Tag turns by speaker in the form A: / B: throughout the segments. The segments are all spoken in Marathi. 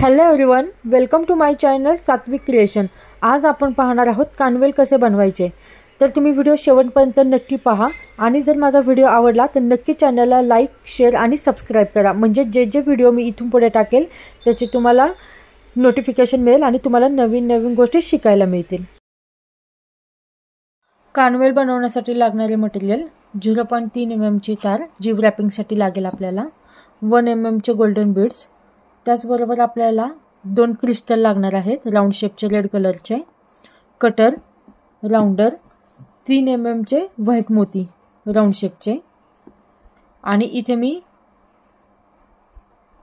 A: Hello everyone, welcome to my channel Satvik creation. आज आपण पाहणार आहोत कानवेल कसे बनवायचे। तर तुम्ही व्हिडिओ शेवटपर्यंत नक्की पहा आणि जर माझा व्हिडिओ आवडला तर नक्की चॅनलला लाईक, शेअर आणि सबस्क्राइब करा, म्हणजे जे जे व्हिडिओ मी इथून पुढे टाकेल त्याचे तुम्हाला नोटिफिकेशन मिळेल आणि तुम्हाला नवीन नवीन गोष्टी शिकायला मिळतील। कानवेल बनवण्यासाठी लागणारे मटेरियल 0.3 mm ची तार जी रॅपिंगसाठी लागेल आपल्याला, 1 mm चे गोल्डन बीड्स, त्याचबरोबर आपल्याला 2 क्रिस्टल लागणार आहेत राऊंड शेपचे रेड कलरचे, कटर, राउंडर, 3 mm चे व्हाईट मोती राऊंड शेपचे, आणि इथे मी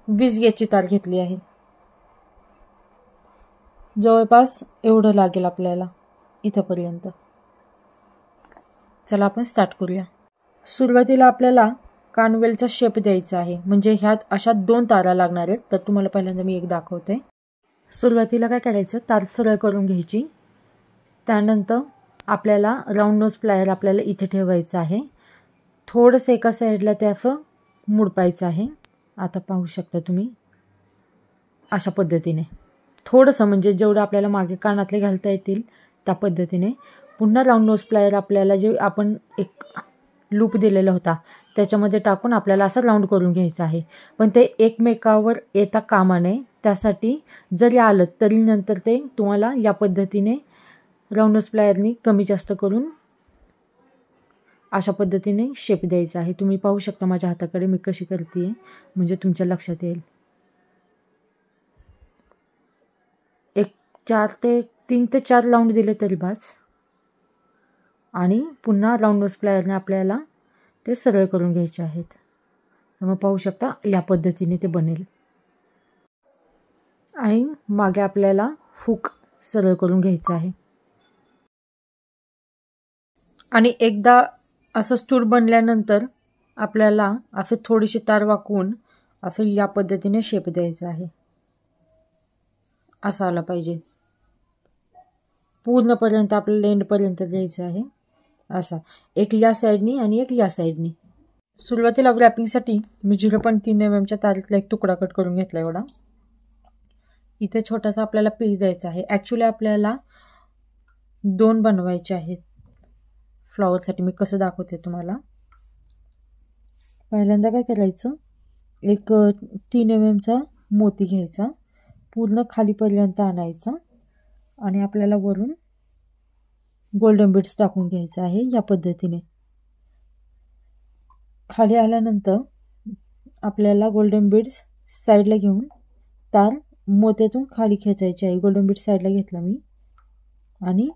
A: 20 गेजची तार घेतली आहे। जवळपास एवढं लागेल आपल्याला इथपर्यंत। चला आपण स्टार्ट करूया। सुरुवातीला आपल्याला कानवेलचा शेप द्यायचा आहे, म्हणजे ह्यात अशा 2 तारा लागणार आहेत। तर तुम्हाला पहिल्यांदा मी एक दाखवते। सुरुवातीला काय करायचं, तार सरळ करून घ्यायची, त्यानंतर आपल्याला राऊंड नोज प्लायर आपल्याला इथे ठेवायचं आहे, थोडंसं एका साईडला ते असं मुडपायचं आहे। आता पाहू शकता तुम्ही अशा पद्धतीने थोडंसं, म्हणजे जेवढं आपल्याला मागे कानातले घालता येतील त्या पद्धतीने। पुन्हा राऊंड नोज प्लायर आपल्याला जे आपण एक लूप दिलेला होता त्याच्यामध्ये टाकून आपल्याला असं राऊंड करून घ्यायचं आहे, पण ते एकमेकावर येता कामा नये, त्यासाठी जरी आलं तरी नंतर ते तुम्हाला या पद्धतीने राऊंड नोज प्लायरनी कमी जास्त करून अशा पद्धतीने शेप द्यायचा आहे। तुम्ही पाहू शकता माझ्या हाताकडे मी कशी करते, म्हणजे तुमच्या लक्षात येईल। 3 ते 4 राऊंड दिले तरी बस, आणि पुन्हा राऊंड नोज प्लायरने आपल्याला ते सरळ करून घ्यायचे आहेत। तर मग पाहू शकता या पद्धतीने ते बनेल, आणि मागे आपल्याला हुक सरळ करून घ्यायचं आहे। आणि एकदा असं स्टूल बनल्यानंतर आपल्याला असं थोडीशी तार वाकवून असं या पद्धतीने शेप द्यायचा आहे। असा आला पाहिजे, पूर्णपर्यंत आपल्याला एंडपर्यंत द्यायचं आहे। असा एक या साईडनी आणि एक या साईडनी। सुरुवातीला रॅपिंगसाठी मी 0.3 mm च्या तारीतला एक तुकडा कट करून घेतला एवढा। इथे छोटासा आपल्याला पीस द्यायचा आहे। ॲक्च्युली आपल्याला 2 बनवायचे आहेत फ्लॉवरसाठी। मी कसं दाखवते तुम्हाला। पहिल्यांदा काय करायचं, एक 3 mm चा मोती घ्यायचा, पूर्ण खालीपर्यंत आणायचा, आणि आपल्याला वरून गोल्डन बीड्स टाकून घ्यायचं आहे या पद्धतीने। खाली आल्यानंतर आपल्याला गोल्डन बीड्स साईडला घेऊन तार मोत्यातून खाली खेचायची आहे। गोल्डन बीड्स साईडला घेतला मी, आणि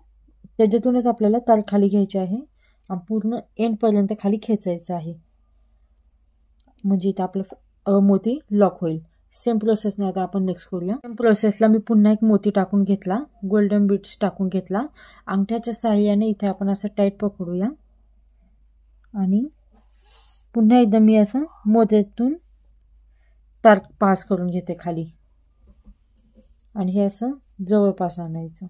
A: त्याच्यातूनच आपल्याला तार खाली घ्यायची आहे आणि पूर्ण एंडपर्यंत खाली खेचायचं आहे, म्हणजे इथं आपलं मोती लॉक होईल। सेम प्रोसेसने आता आपण नेक्स्ट करूया। सेम प्रोसेसला मी पुन्हा एक मोती टाकून घेतला, गोल्डन बीड्स टाकून घेतला, अंगठ्याच्या साहाय्याने इथे आपण असं टाईट पकडूया, आणि पुन्हा एकदा मी असं मोत्यातून तार पास करून घेते खाली, आणि हे असं जवळपास आणायचं।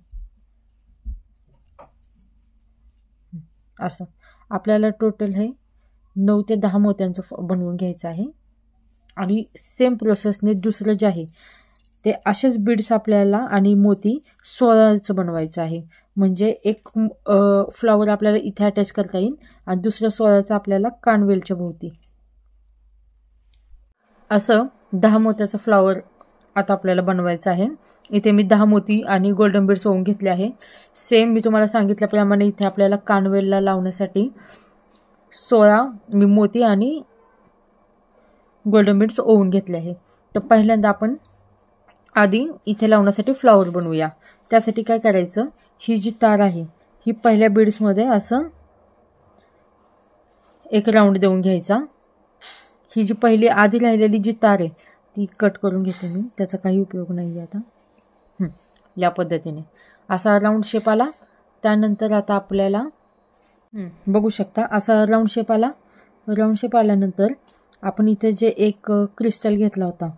A: असं आपल्याला टोटल हे 9 ते 10 मोत्यांचं बनवून घ्यायचं आहे। आणि सेम प्रोसेसने दुसरं जे आहे ते असेच बीड्स आपल्याला आणि मोती 16चं बनवायचं आहे, म्हणजे एक फ्लॉवर आपल्याला इथे अटॅच करता येईल आणि दुसरं 16चं आपल्याला कानवेलच्या भोवती। असं 10 मोत्याचं फ्लॉवर आता आपल्याला बनवायचं आहे। इथे मी 10 मोती आणि गोल्डन बीड्स ओवून घेतले आहे। सेम मी तुम्हाला सांगितल्याप्रमाणे इथे आपल्याला कानवेलला लावण्यासाठी 16 मी मोती आणि गोल्डन बीड्स ओवून घेतले आहे। तर पहिल्यांदा आपण आधी इथे लावण्यासाठी फ्लॉवर बनवूया। त्यासाठी काय करायचं, ही जी तार आहे ही पहिल्या बीड्समध्ये असं एक राऊंड देऊन घ्यायचा। ही जी पहिली आधी राहिलेली जी तार आहे ती कट करून घेते मी, त्याचा काही उपयोग नाही आहे आता। या पद्धतीने असा राऊंड शेप आला। त्यानंतर आता आपल्याला बघू शकता असा राऊंड शेप आला। राऊंड शेप आल्यानंतर आपण इथे जे एक क्रिस्टल घेतला होता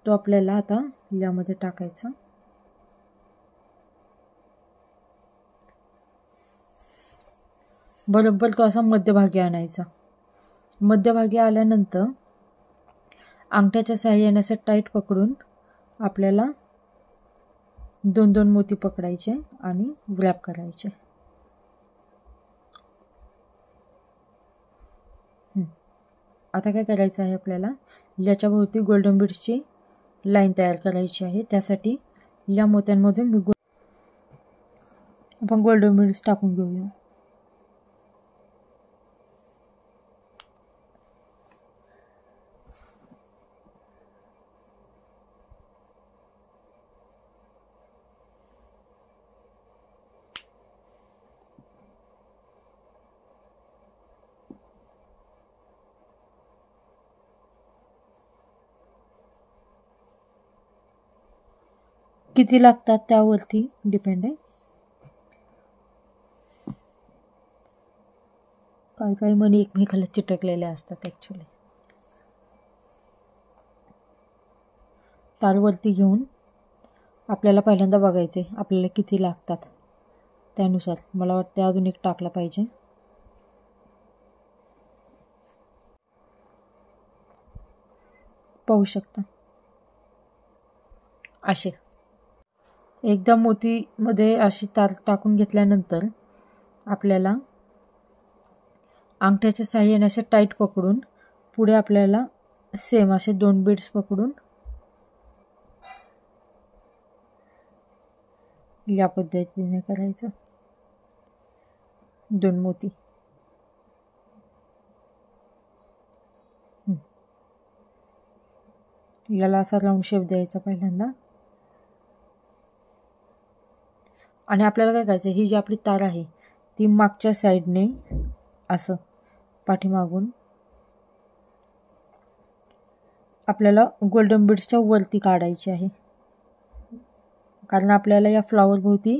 A: तो आपल्याला आता यामध्ये टाकायचा, बरोबर तो असा मध्यभागी आणायचा। मध्यभागी आल्यानंतर अंगठ्याच्या साहाय्याने असं टाईट पकडून आपल्याला 2-2 मोती पकडायचे आणि व्रॅप करायचे. आता काय करायचं आहे, आपल्याला याच्याभोवती गोल्डन बीड्सची लाईन तयार करायची आहे. त्यासाठी या मोत्यांमधून आपण गोल्डन बीड्स टाकून घेऊया. किती लागतात त्यावरती डिपेंड आहे. काही मणी एकमेकाला चिटकलेले असतात ॲक्च्युली. तारवरती घेऊन आपल्याला पहिल्यांदा बघायचे आपल्याला किती लागतात. त्यानुसार मला वाटते अजून एक टाकला पाहिजे. पाहू शकता असे. एकदा मोतीमध्ये अशी तार टाकून घेतल्यानंतर आपल्याला अंगठ्याच्या साहाय्याने असे टाईट पकडून पुढे आपल्याला सेम असे 2 बीड्स पकडून या पद्धतीने करायचं. 2 मोती. याला असा राऊंड शेप द्यायचा पहिल्यांदा. आणि आपल्याला काय करायचं, ही जी आपली तार आहे ती मागच्या साईडने असं पाठीमागून आपल्याला गोल्डन बीड्सच्या वरती काढायची आहे. कारण आपल्याला या फ्लॉवर भोवती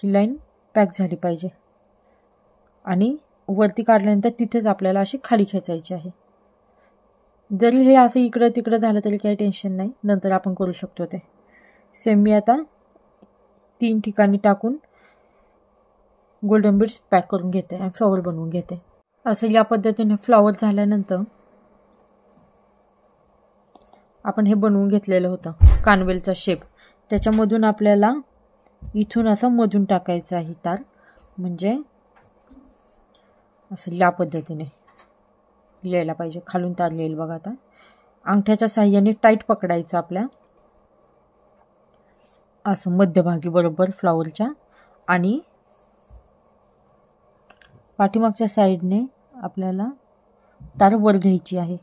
A: ही लाईन पॅक झाली पाहिजे. आणि वरती काढल्यानंतर तिथेच आपल्याला अशी खाली खेचायची आहे. जरी हे असं इकडं तिकडं झालं तरी काही टेन्शन नाही, नंतर आपण करू शकतो ते. सेम मी आता 3 ठिकाणी टाकून गोल्डन बीड्स पॅक करून घेते आणि फ्लॉवर बनवून घेते. असं या पद्धतीने फ्लॉवर झाल्यानंतर आपण हे बनवून घेतलेलं होतं कानवेलचा शेप. त्याच्यामधून आपल्याला इथून असं मधून टाकायचं आहे तार. म्हणजे असं या पद्धतीने लिहायला पाहिजे. खालून तार लिहिल बघा. आता अंगठ्याच्या साहाय्याने टाईट पकडायचं आपल्या असं मध्यभागी बरोबर फ्लॉवरच्या. आणि पाठीमागच्या साईडने आपल्याला तार वर घ्यायची आहे.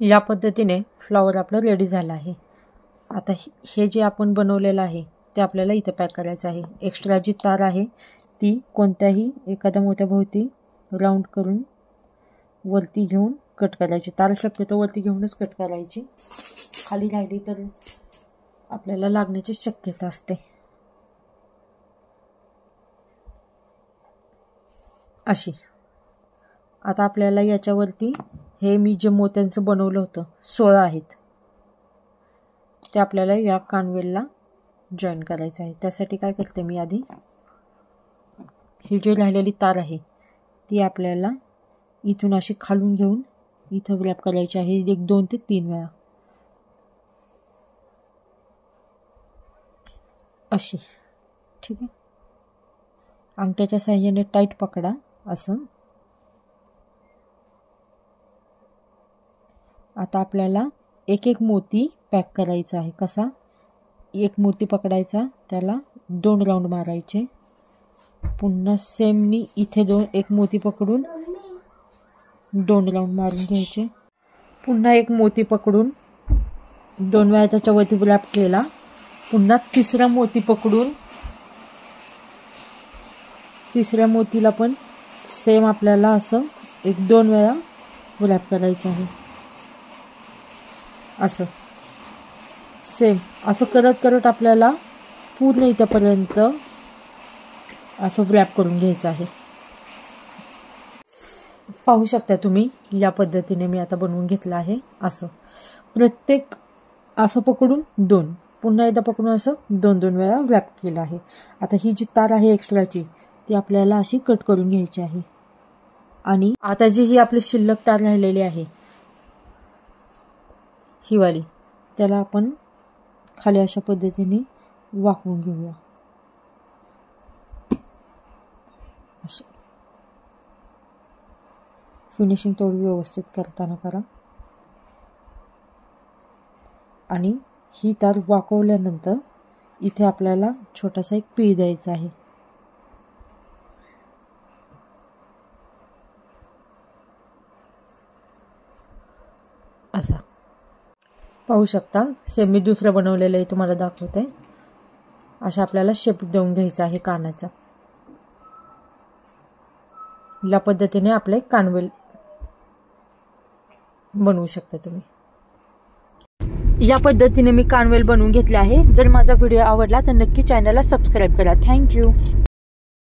A: या पद्धतीने फ्लॉवर आपलं रेडी झालं आहे. आता हे जे आपण बनवलेलं आहे ते आपल्याला इथं पॅक करायचं आहे. एक्स्ट्रा जी तार आहे ती कोणत्याही एखाद्या मोत्याभोवती राऊंड करून वरती घेऊन कट करायची. तार शक्यतो वरती घेऊनच कट करायची. खाली राहिली तर आपल्याला लागण्याची शक्यता असते. अशी. आता आपल्याला याच्यावरती हे मी जे मोत्यांचं बनवलं होतं 16 आहेत ते आपल्याला या कानवेलला जॉईन करायचं आहे. त्यासाठी काय करते मी, आधी ही जी राहिलेली तार आहे ती आपल्याला इथून अशी खालून घेऊन इथं व्रॅप करायची आहे 1, 2 ते 3 वेळा अशी. ठीक आहे. अंगठ्याच्या साहाय्याने टाईट पकडा असं. आता आपल्याला एक एक मोती पॅक करायचा आहे. कसा, एक मोती पकडायचा, त्याला 2 राऊंड मारायचे. पुन्हा सेमनी इथे एक मोती पकडून 2 राऊंड मारून घ्यायचे. पुन्हा एक मोती पकडून 2 वेळा त्याच्यावरती व्रॅप केला. पुन्हा तिसरा मोती पकडून तिसऱ्या मोतीला पण सेम आपल्याला असं 1-2 वेळा व्रॅप करायचं आहे. असं सेम असं करत करत आपल्याला पूर्ण इथपर्यंत असं व्रॅप करून घ्यायचं आहे. पाहू शकता तुम्ही, या पद्धतीने मी आता बनवून घेतलं आहे. असं प्रत्येक असं पकडून 2, पुन्हा एकदा पकडून असं 2-2 वेळा रॅप केलं आहे. आता ही जी तार आहे एक्स्ट्राची ती आपल्याला अशी कट करून घ्यायची आहे. आणि आता जी ही आपली शिल्लक तार राहिलेली आहे ही वाली, त्याला आपण खाली अशा पद्धतीने वाकवून घेऊया. असं फिनिशिंग थोडी व्यवस्थित करताना करा. आणि ही तार वाकवल्यानंतर इथे आपल्याला छोटासा एक पीळ द्यायचा आहे. असा पाहू शकता. सेम मी दुसरं बनवलेलं आहे तुम्हाला दाखवते. अशा आपल्याला शेप देऊन घ्यायचा आहे कानाचा. या पद्धतीने आपले कानवेल बनवू शकता तुम्ही. या पद्धतीने मी कानवेल बनवून घेतले आहे. जर माझा व्हिडिओ आवडला तर नक्की चॅनलला सबस्क्राईब करा. थँक्यू.